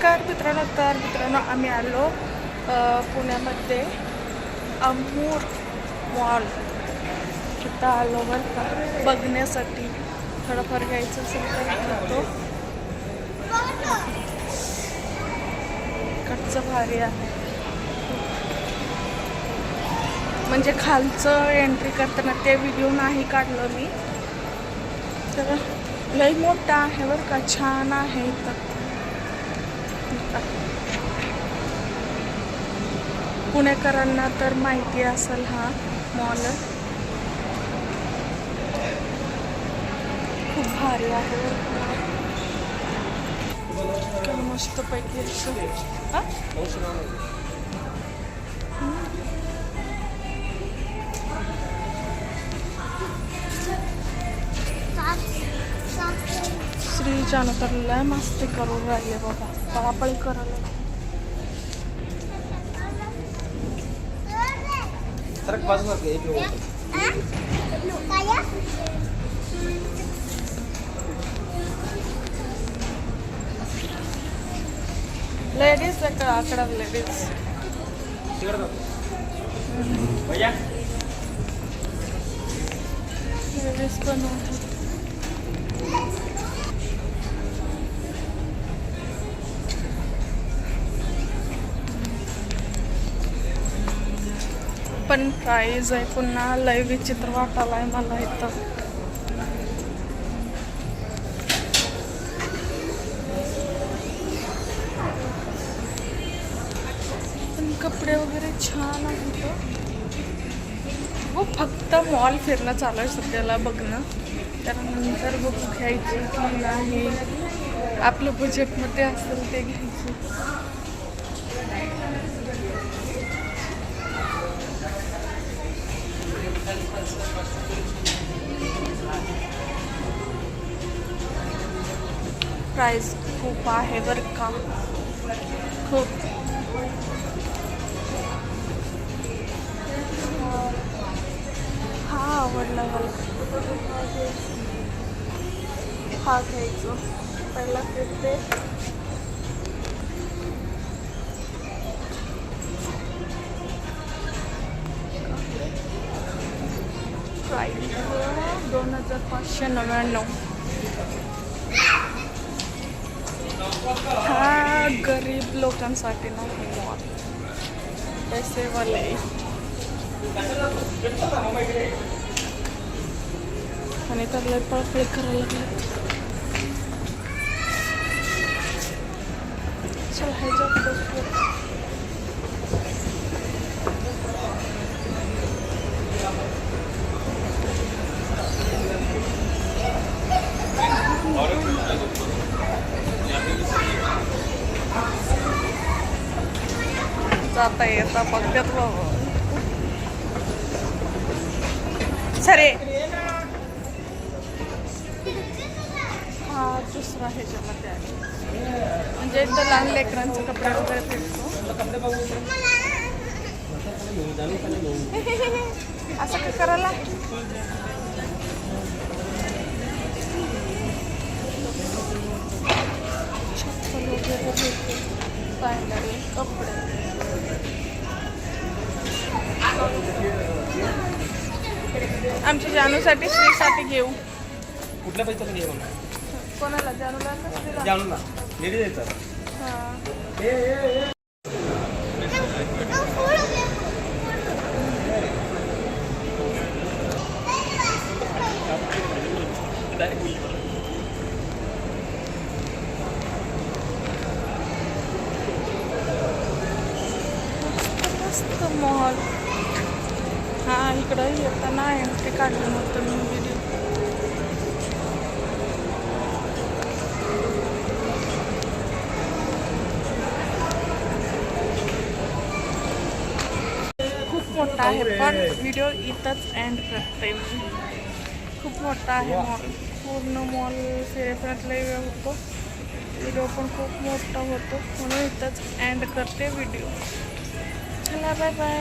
नमस्कार मित्रांनो आम्ही आलो पुण्यामध्ये अमूर मॉल इथं आलो बरं का बघण्यासाठी. थोडंफार घ्यायचं असेल तर घेतो. इकडचं भारी आहे म्हणजे खालचं एंट्री करताना ते व्हिडिओ नाही काढलं मी. तर लई मोठा आहे बरं का, छान आहे इथं. पुणेकरांना तर माहिती असेल हा मॉल. खूप भारी आहे मस्त पैकी असं. श्री जानतरला मस्ती करून राहिले बाबा, पळापळी करायला. लेडीज अక్కడ लेडीज लेडीज पण होती. पण प्राईज आहे पुन्हा लय विचित्र वाटायलाय मला इथं. पण कपडे वगैरे छान आहेत. हो फक्त मॉल फिरणं चालू आहे सध्याला बघणं. त्यानंतर बघू घ्यायची की नाही, आपलं बजेटमध्ये असेल ते घ्यायची. प्राइस खूप आहे बरं का, खूप. हा आवडला मला, हा घ्यायचं पहिला फिरते. प्राईस 2599. हा गरीब लोकांसाठी नाही मॉल, पैसेवाले. आणि त्याला पळपळ करायला लागले. चल ह्याच्यात बसू. जाता येता बघत बाबा. सरे हा दुसरा ह्याच्यामध्ये आहे म्हणजे इथं लहान लेकरांचे कपडे वगैरे भेटतो. असं काय करायला. चप्पल वगैरे भेटतो, सँडल, कपडे. आमच्या जानूसाठी श्रीसाठी घेऊ. कुठल्या पैसा घेऊ कोणाला? जानूला. जानूला लेडी द्यायचं. हां मस्त मॉल. हां इकडं येताना एंट्री काढलं नव्हतं मी व्हिडिओ. खूप मोठा आहे पण व्हिडिओ इथंच एंड करते मी. खूप मोठा आहे मॉल, पूर्ण मॉल फिरेपर्यंत लई वेळ होतो. व्हिडिओ पण खूप मोठा होतो म्हणून इथंच एंड करते व्हिडिओ. चला बाय बाय.